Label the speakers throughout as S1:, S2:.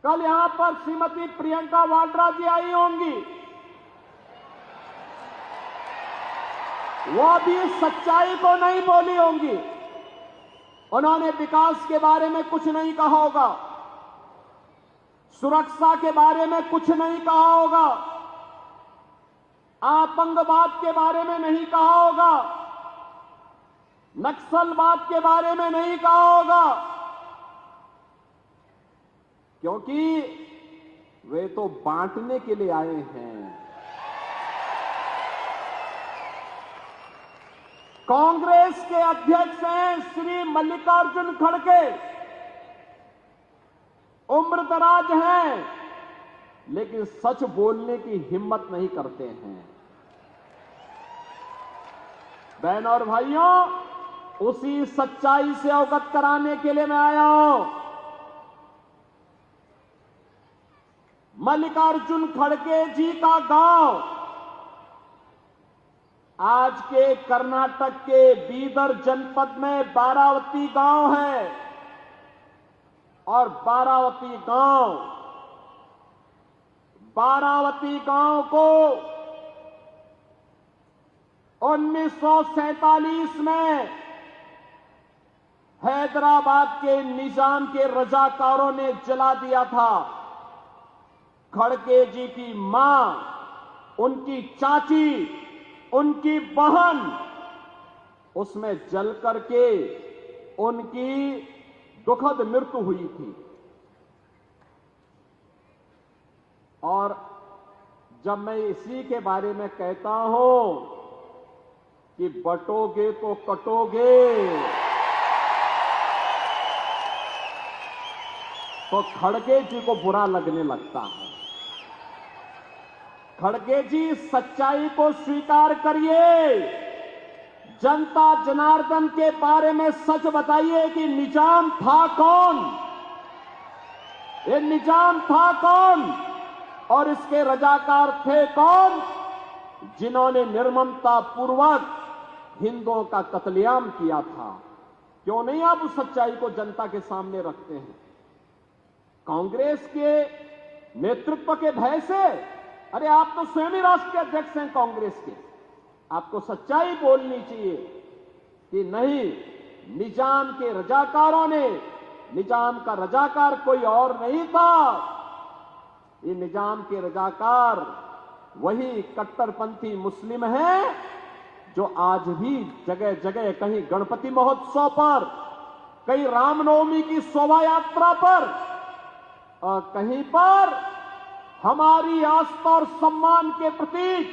S1: कल यहां पर श्रीमती प्रियंका वाड्रा जी आई होंगी, वो भी सच्चाई को नहीं बोली होंगी। उन्होंने विकास के बारे में कुछ नहीं कहा होगा, सुरक्षा के बारे में कुछ नहीं कहा होगा, आतंकवाद के बारे में नहीं कहा होगा, नक्सलवाद के बारे में नहीं कहा होगा, क्योंकि वे तो बांटने के लिए आए हैं। कांग्रेस के अध्यक्ष हैं श्री मल्लिकार्जुन खड़गे, उम्रदराज हैं, लेकिन सच बोलने की हिम्मत नहीं करते हैं। बहनों और भाइयों, उसी सच्चाई से अवगत कराने के लिए मैं आया हूं। मल्लिकार्जुन खड़गे जी का गांव आज के कर्नाटक के बीदर जनपद में बारावती गांव है, और बारावती गांव को 1947 में हैदराबाद के निजाम के रजाकारों ने जला दिया था। खड़गे जी की मां, उनकी चाची, उनकी बहन उसमें जल करके उनकी दुखद मृत्यु हुई थी। और जब मैं इसी के बारे में कहता हूं कि बटोगे तो कटोगे, तो खड़गे जी को बुरा लगने लगता है। खड़गे जी, सच्चाई को स्वीकार करिए, जनता जनार्दन के बारे में सच बताइए कि निजाम था कौन, ये निजाम था कौन और इसके रजाकार थे कौन, जिन्होंने निर्ममता पूर्वक हिंदुओं का कत्लेआम किया था। क्यों नहीं आप उस सच्चाई को जनता के सामने रखते हैं? कांग्रेस के नेतृत्व के भय से, अरे आप तो स्वयं ही राष्ट्रीय अध्यक्ष हैं कांग्रेस के, आपको सच्चाई बोलनी चाहिए कि नहीं, निजाम के रजाकारों ने, निजाम का रजाकार कोई और नहीं था, ये निजाम के रजाकार वही कट्टरपंथी मुस्लिम हैं जो आज भी जगह जगह, कहीं गणपति महोत्सव पर, कहीं रामनवमी की शोभा यात्रा पर, और कहीं पर हमारी आस्था और सम्मान के प्रतीक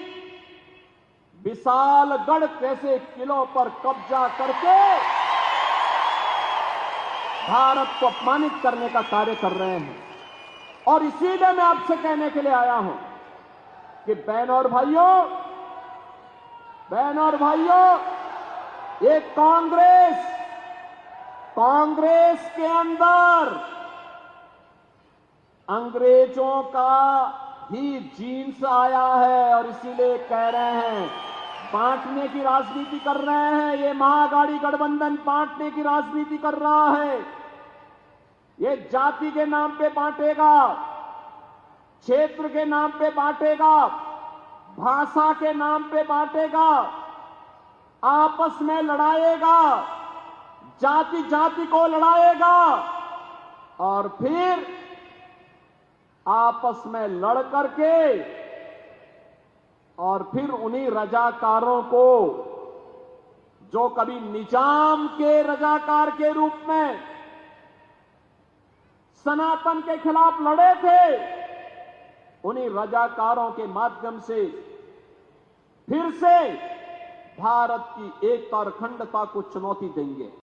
S1: विशालगढ़ जैसे किलों पर कब्जा करके भारत को अपमानित करने का कार्य कर रहे हैं। और इसीलिए मैं आपसे कहने के लिए आया हूं कि बहनों और भाइयों, ये कांग्रेस के अंदर अंग्रेजों का ही जीन्स आया है, और इसीलिए कह रहे हैं, बांटने की राजनीति कर रहे हैं। ये महागाड़ी गठबंधन बांटने की राजनीति कर रहा है। ये जाति के नाम पे बांटेगा, क्षेत्र के नाम पे बांटेगा, भाषा के नाम पे बांटेगा, आपस में लड़ाएगा, जाति जाति को लड़ाएगा, और फिर आपस में लड़ करके और फिर उन्हीं रजाकारों को, जो कभी निजाम के रजाकार के रूप में सनातन के खिलाफ लड़े थे, उन्हीं रजाकारों के माध्यम से फिर से भारत की एकता और अखंडता को चुनौती देंगे।